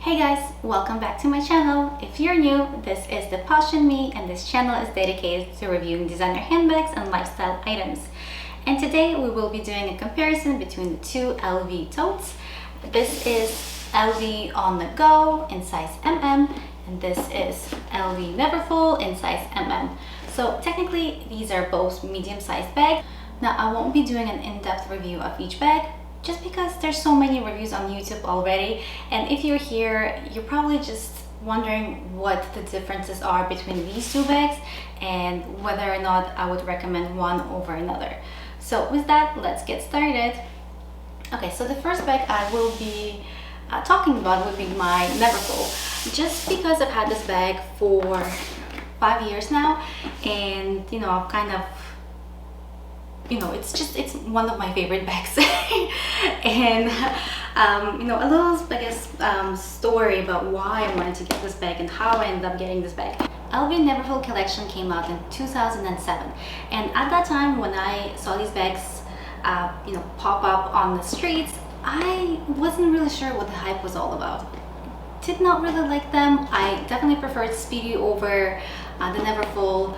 Hey guys, welcome back to my channel. If you're new, this is The Posh and Me, and this channel is dedicated to reviewing designer handbags and lifestyle items. And today we will be doing a comparison between the two LV totes. This is LV On The Go in size MM, and this is LV Neverfull in size MM. So technically these are both medium-sized bags. Now I won't be doing an in-depth review of each bag, just because there's so many reviews on YouTube already, and if you're here, you're probably just wondering what the differences are between these two bags and whether or not I would recommend one over another. So with that, let's get started. Okay, so the first bag I will be talking about would be my Neverfull, just because I've had this bag for 5 years now, and I've kind of it's one of my favorite bags. And a little, I guess, story about why I wanted to get this bag and how I ended up getting this bag. LV Neverfull collection came out in 2007, and at that time when I saw these bags pop up on the streets, I wasn't really sure what the hype was all about. Did not really like them. I definitely preferred Speedy over the Neverfull.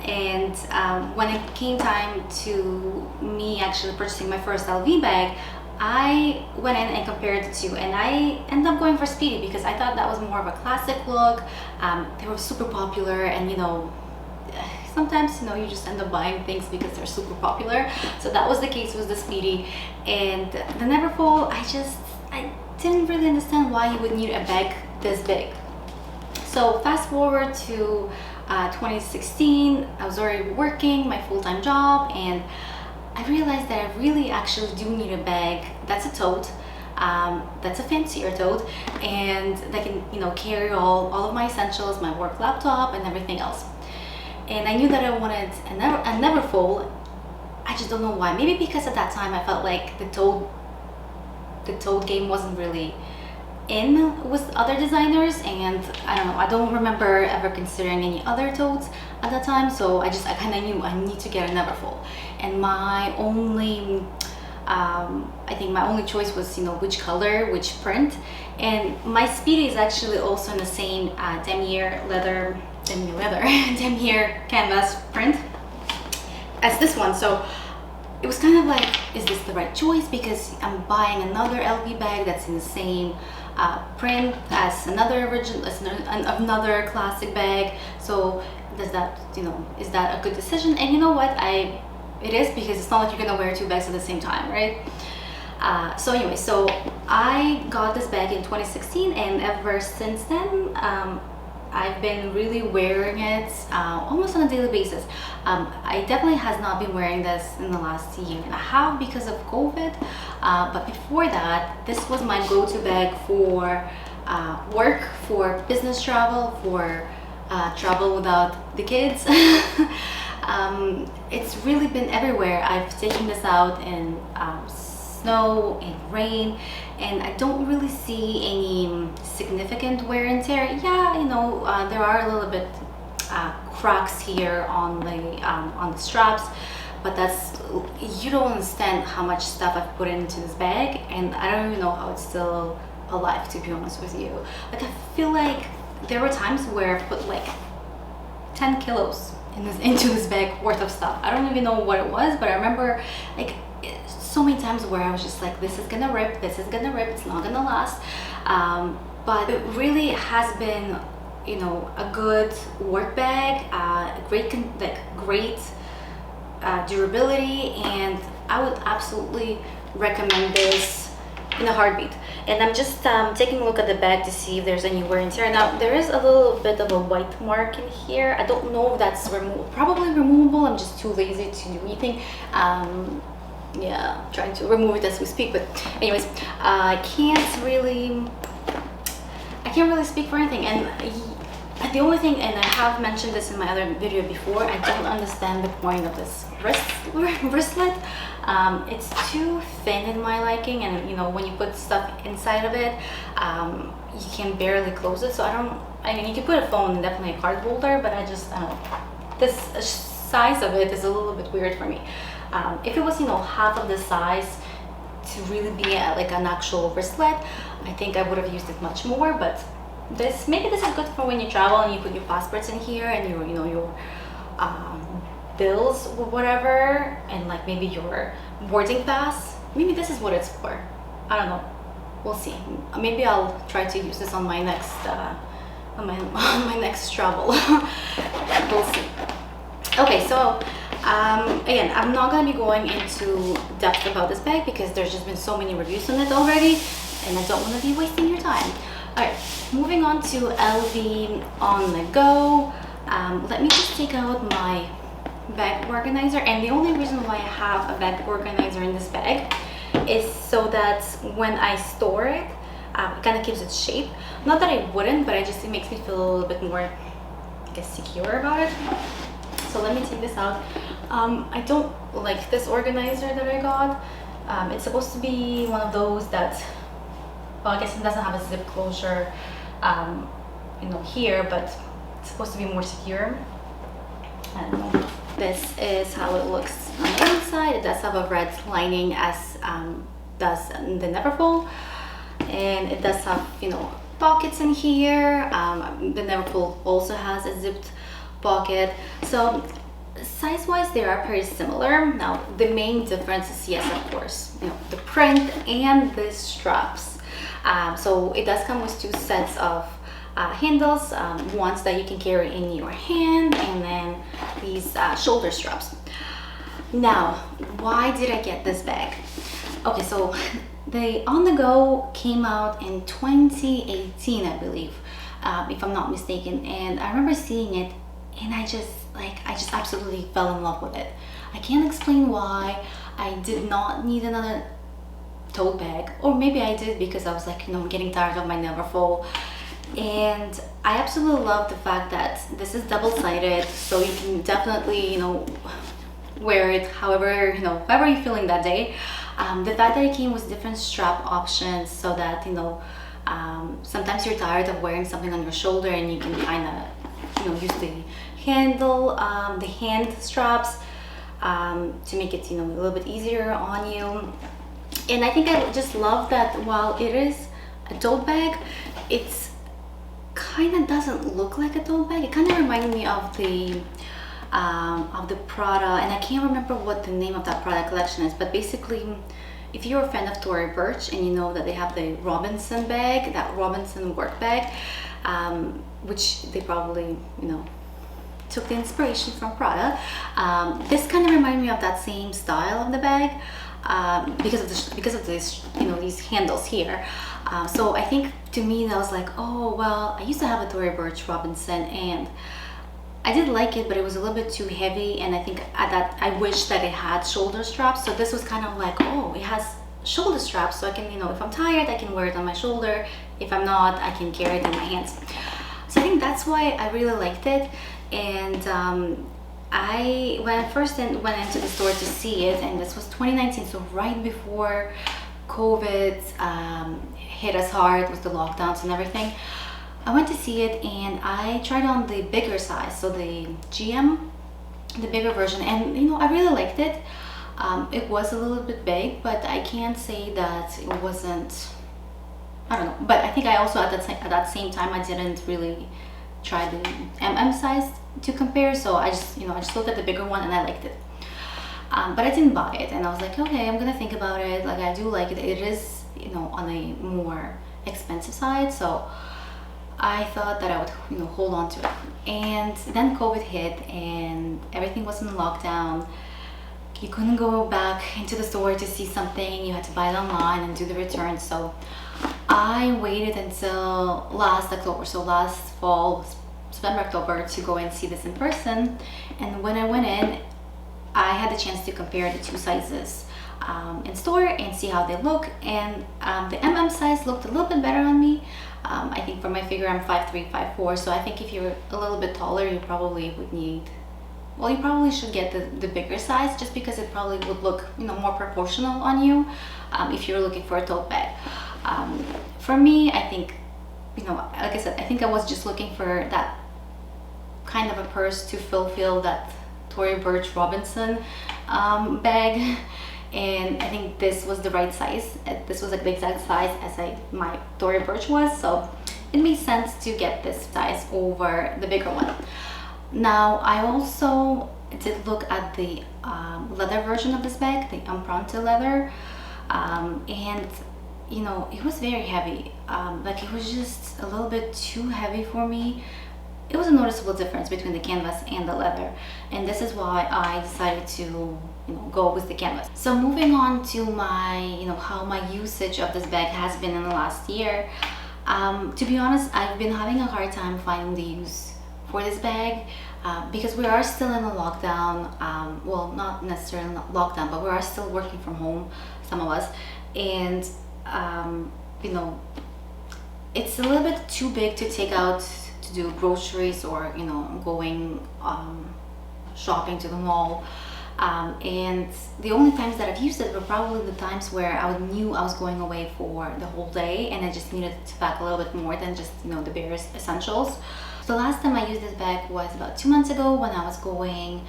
And when it came time to me actually purchasing my first LV bag, I went in and compared the two, and I ended up going for Speedy because I thought that was more of a classic look. They were super popular, and sometimes you just end up buying things because they're super popular. So that was the case with the Speedy. And the Neverfull, I didn't really understand why you would need a bag this big. So fast forward to 2016, I was already working my full-time job, and I realized that I really actually do need a bag that's a tote, that's a fancier tote, and that can carry all of my essentials, my work laptop and everything else. And I knew that I wanted a Neverfull. I just don't know why. Maybe because at that time I felt like the tote game wasn't really in with other designers, and I don't know, I don't remember ever considering any other totes at that time, so I kind of knew I need to get a Neverfull. And my only I think my only choice was which color, which print. And my Speedy is actually also in the same damier canvas print as this one, so it was kind of like, is this the right choice? Because I'm buying another LV bag that's in the same print as another another classic bag. So does that, is that a good decision? And you know what? It is, because it's not like you're gonna wear two bags at the same time, right? So anyway, so I got this bag in 2016, and ever since then, I've been really wearing it almost on a daily basis. I definitely has not been wearing this in the last year and a half because of COVID, but before that, this was my go-to bag for work, for business travel, for travel without the kids. It's really been everywhere. I've taken this out in snow and rain, and I don't really see any significant wear and tear. Yeah, there are a little bit cracks here on the straps, but you don't understand how much stuff I've put into this bag, and I don't even know how it's still alive, to be honest with you. Like, I feel like there were times where I put like 10 kilos into this bag worth of stuff. I don't even know what it was, but I remember like so many times where I was just like, this is gonna rip, it's not gonna last. But it really has been a good work bag, great durability, and I would absolutely recommend this in a heartbeat. And I'm just taking a look at the bag to see if there's any wear and tear. Now, there is a little bit of a white mark in here. I don't know if that's probably removable. I'm just too lazy to do anything. Yeah, trying to remove it as we speak. But anyways, I can't really speak for anything. And the only thing, and I have mentioned this in my other video before, I don't understand the point of this wristlet. It's too thin in my liking, and when you put stuff inside of it, you can barely close it. So I mean, you can put a phone and definitely a card holder, but I don't know. This size of it is a little bit weird for me. If it was half of the size, to to really be like an actual wristlet, I think I would have used it much more. But maybe this is good for when you travel and you put your passports in here and your, you know, your bills or whatever, and like maybe your boarding pass. Maybe this is what it's for. I don't know. We'll see. Maybe I'll try to use this on my next on my next travel. We'll see. Okay, so again, I'm not gonna be going into depth about this bag because there's just been so many reviews on it already, and I don't want to be wasting your time. All right, moving on to LV On The Go. Let me just take out my bag organizer, and the only reason why I have a bag organizer in this bag is so that when I store it, it kind of keeps its shape. Not that I wouldn't, but it makes me feel a little bit more, I guess, secure about it. So let me take this out. I don't like this organizer that I got. It's supposed to be one of those that, well, I guess it doesn't have a zip closure, you know, here, but it's supposed to be more secure. I don't know. This is how it looks on the inside. It does have a red lining, as does the Neverfull, and it does have, you know, pockets in here. The Neverfull also has a zipped pocket. So size-wise, they are pretty similar. Now, the main difference is, yes, of course, you know, the print and the straps. So it does come with two sets of handles, ones that you can carry in your hand, and then these shoulder straps. Now, why did I get this bag? Okay, so the On The Go came out in 2018, I believe, if I'm not mistaken, and I remember seeing it, and I just absolutely fell in love with it. I can't explain why. I did not need another tote bag, or maybe I did because I was like, you know, getting tired of my Neverfull. And I absolutely love the fact that this is double-sided, so you can definitely, you know, wear it however, you know, however you're feeling that day. The fact that it came with different strap options, so that, you know, sometimes you're tired of wearing something on your shoulder and you can kind of, you know, use the handle, the hand straps to make it, you know, a little bit easier on you. And I think I just love that while it is a tote bag, it's kind of doesn't look like a tote bag. It kind of reminded me of the Prada, and I can't remember what the name of that Prada collection is, but basically, if you're a fan of Tory Burch and you know that they have the Robinson bag, that Robinson work bag, which they probably, you know, took the inspiration from Prada. This kind of reminded me of that same style of the bag, because of this, you know, these handles here. So I think to me that was like, oh well, I used to have a Tory Burch Robinson and I did like it, but it was a little bit too heavy, and I think I wish that it had shoulder straps. So this was kind of like, oh, it has shoulder straps, so I can, you know, if I'm tired, I can wear it on my shoulder. If I'm not, I can carry it in my hands. So I think that's why I really liked it. And when I first went into the store to see it, and this was 2019, so right before COVID hit us hard with the lockdowns and everything, I went to see it and I tried on the bigger size, so the GM, the bigger version, and you know, I really liked it. It was a little bit big, but I can't say that it wasn't, I don't know, but I think I also at that same time I didn't really try the MM size to compare, so I just looked at the bigger one and I liked it. But I didn't buy it, and I was like, okay, I'm gonna think about it. Like, I do like it. It is, you know, on a more expensive side, so I thought that I would, you know, hold on to it. And then COVID hit and everything was in lockdown. You couldn't go back into the store to see something. You had to buy it online and do the return. So I waited until last October, so last fall, September, October, to go and see this in person. And when I went in, I had the chance to compare the two sizes in store and see how they look. And the MM size looked a little bit better on me. I think for my figure, I'm 5'3", 5'4", so I think if you're a little bit taller, you probably would need, well, you probably should get the bigger size, just because it probably would look, you know, more proportional on you if you're looking for a tote bag. For me, I think, you know, like I said, I think I was just looking for that kind of a purse to fulfill that Tory Burch Robinson bag, and I think this was the right size. This was like the exact size as my Tory Burch was, so it made sense to get this size over the bigger one. Now I also did look at the leather version of this bag, the Emprunte leather, and you know, it was very heavy. Like it was just a little bit too heavy for me. It was a noticeable difference between the canvas and the leather, and this is why I decided to, you know, go with the canvas. So moving on to my, you know, how my usage of this bag has been in the last year. To be honest, I've been having a hard time finding the use for this bag because we are still in a lockdown. Well, not necessarily lockdown, but we are still working from home, some of us, and you know, it's a little bit too big to take out to do groceries or, you know, going shopping to the mall. And the only times that I've used it were probably the times where I knew I was going away for the whole day and I just needed to pack a little bit more than just, you know, the bare essentials. So the last time I used this bag was about 2 months ago when I was going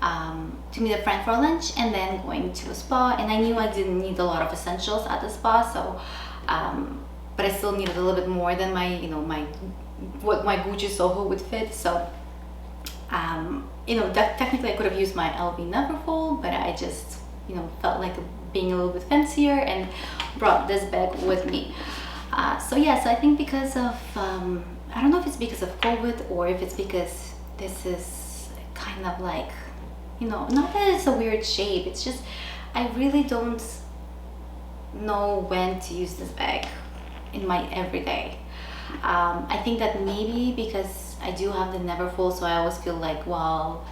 to meet a friend for lunch and then going to a spa, and I knew I didn't need a lot of essentials at the spa, so but I still needed a little bit more than my, you know, what my Gucci Soho would fit. So you know, technically I could have used my LV Neverfull, but I just, you know, felt like being a little bit fancier and brought this bag with me. So yeah, so I think because of I don't know if it's because of COVID or if it's because this is kind of like, you know, not that it's a weird shape, it's just I really don't know when to use this bag in my everyday. I think that maybe because I do have the Neverfull, so I always feel like, well,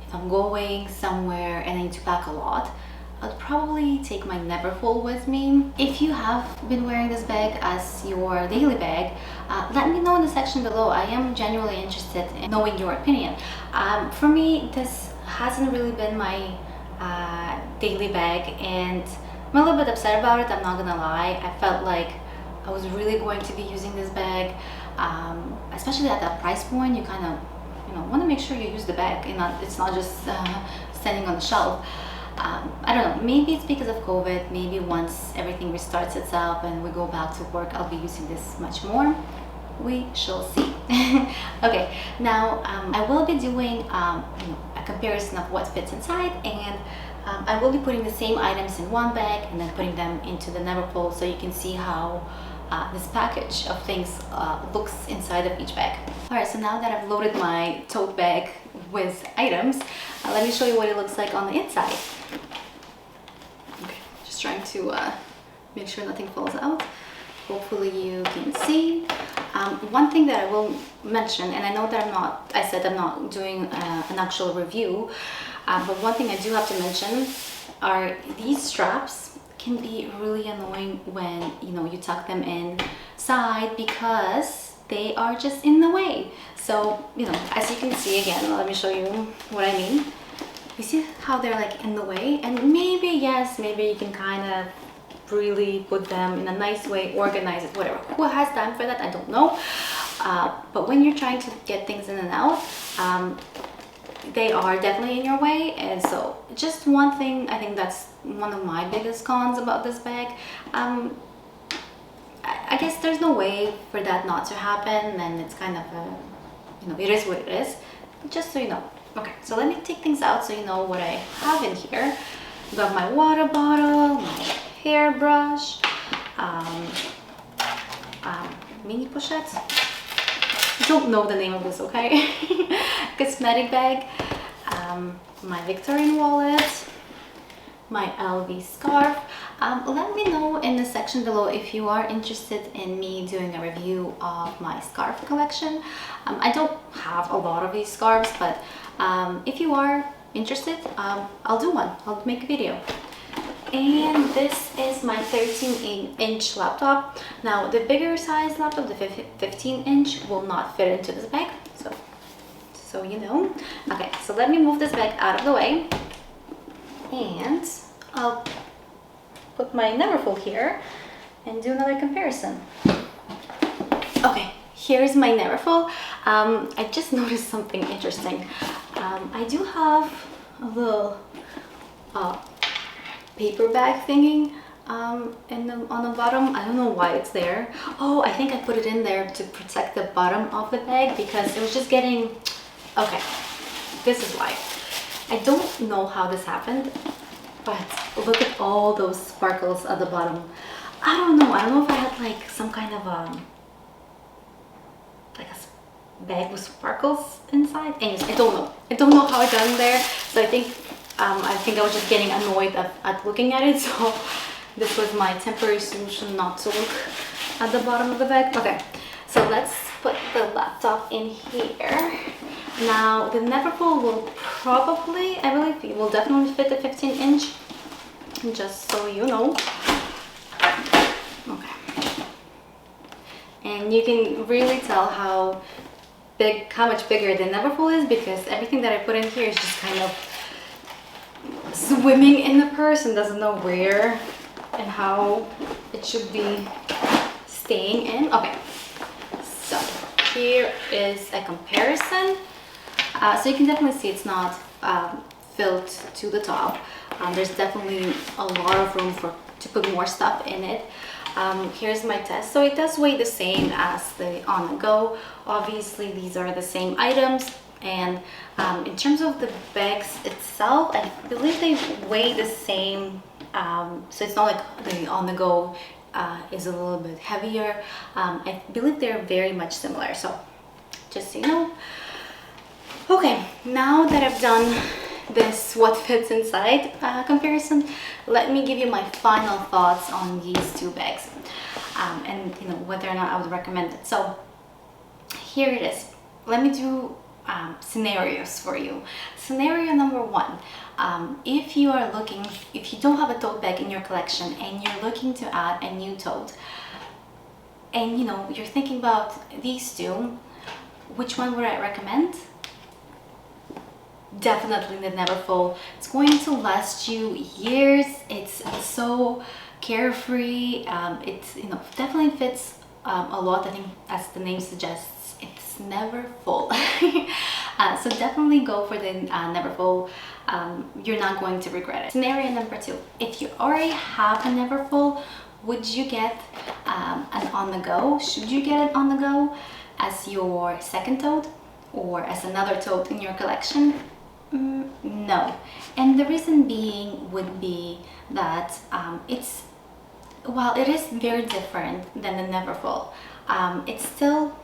if I'm going somewhere and I need to pack a lot, I'd probably take my Neverfull with me. If you have been wearing this bag as your daily bag, let me know in the section below. I am genuinely interested in knowing your opinion. For me, this hasn't really been my daily bag, and I'm a little bit upset about it, I'm not gonna lie. I felt like I was really going to be using this bag, especially at that price point. You kind of, you know, want to make sure you use the bag and it's not just standing on the shelf. I don't know, maybe it's because of COVID. Maybe once everything restarts itself and we go back to work, I'll be using this much more. We shall see. Okay, now I will be doing you know, a comparison of what fits inside, and I will be putting the same items in one bag and then putting them into the Neverfull, so you can see how this package of things looks inside of each bag. Alright, so now that I've loaded my tote bag with items, let me show you what it looks like on the inside. Okay, just trying to make sure nothing falls out. Hopefully you can see. One thing that I will mention, and I know that I said I'm not doing an actual review, but one thing I do have to mention are these straps can be really annoying when, you know, you tuck them inside because they are just in the way. So, you know, as you can see, again, let me show you what I mean. You see how they're like in the way, and maybe, yes, maybe you can kind of really put them in a nice way, organize it, whatever. Who has time for that? I don't know. But when you're trying to get things in and out, they are definitely in your way. And so just one thing, I think that's one of my biggest cons about this bag. I guess there's no way for that not to happen, and it's kind of you know, it is what it is, just so you know. Okay, so let me take things out so you know what I have in here. I got my water bottle, my hairbrush, mini pochette. I don't know the name of this, okay? Cosmetic bag, my Victorian wallet, my LV scarf. Let me know in the section below if you are interested in me doing a review of my scarf collection. I don't have a lot of these scarves, but if you are interested, I'll do one. I'll make a video. And this is my 13-inch laptop. Now the bigger size laptop, the 15-inch, will not fit into this bag, so you know. Okay, so let me move this bag out of the way, and I'll put my Neverfull here and do another comparison. Okay, here's my Neverfull. I just noticed something interesting. I do have a little paper bag thingy on the bottom. I don't know why it's there. Oh, I think I put it in there to protect the bottom of the bag because it was just getting... Okay, this is why. I don't know how this happened, but look at all those sparkles at the bottom. I don't know if I had like some kind of like a bag with sparkles inside. Anyways, I don't know how I got in there. So I think I was just getting annoyed at looking at it. So this was my temporary solution not to look at the bottom of the bag. Okay, so let's put the laptop in here. Now the Neverfull will probably, I believe it will definitely fit the 15-inch, just so you know. Okay. And you can really tell how much bigger the Neverfull is because everything that I put in here is just kind of swimming in the purse and doesn't know where and how it should be staying in. Okay, so here is a comparison. So you can definitely see it's not filled to the top. There's definitely a lot of room to put more stuff in it. Here's my test. So it does weigh the same as the On The Go. Obviously these are the same items, and in terms of the bags itself, I believe they weigh the same. So it's not like the On The Go is a little bit heavier. I believe they're very much similar, so just so you know. Okay, now that I've done this what fits inside comparison, let me give you my final thoughts on these two bags, and you know whether or not I would recommend it. So here it is. Let me do scenarios for you. Scenario number one, if you don't have a tote bag in your collection and you're looking to add a new tote, and you know you're thinking about these two, which one would I recommend? Definitely the Neverfull. It's going to last you years. It's so carefree. It's, you know, definitely fits a lot. I think, as the name suggests, it's never full. So definitely go for the Neverfull. You're not going to regret it. Scenario number two, if you already have a Neverfull, would you get an On The Go? Should you get it On The Go as your second tote or as another tote in your collection? No. And the reason being would be that while it is very different than the Neverfull, it's still,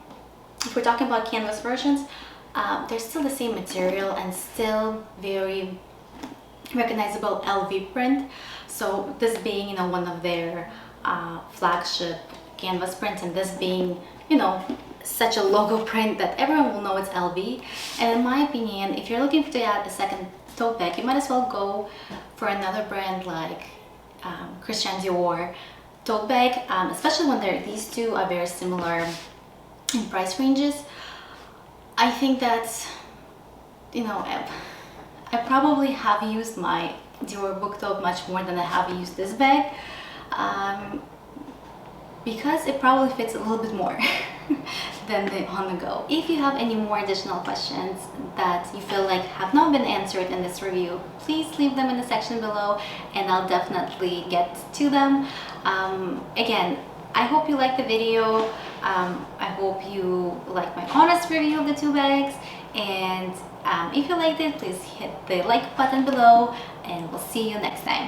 if we're talking about canvas versions, they're still the same material and still very recognizable LV print. So this being, you know, one of their flagship canvas prints, and this being, you know, such a logo print that everyone will know it's LV. And in my opinion, if you're looking to add a second tote bag, you might as well go for another brand like Christian Dior tote bag, especially when these two are very similar in price ranges. I think that, you know, I probably have used my Dior book tote much more than I have used this bag, because it probably fits a little bit more than the On The Go. If you have any more additional questions that you feel like have not been answered in this review, please leave them in the section below and I'll definitely get to them. Again, I hope you liked the video. I hope you like my honest review of the two bags, and if you liked it, please hit the like button below, and we'll see you next time.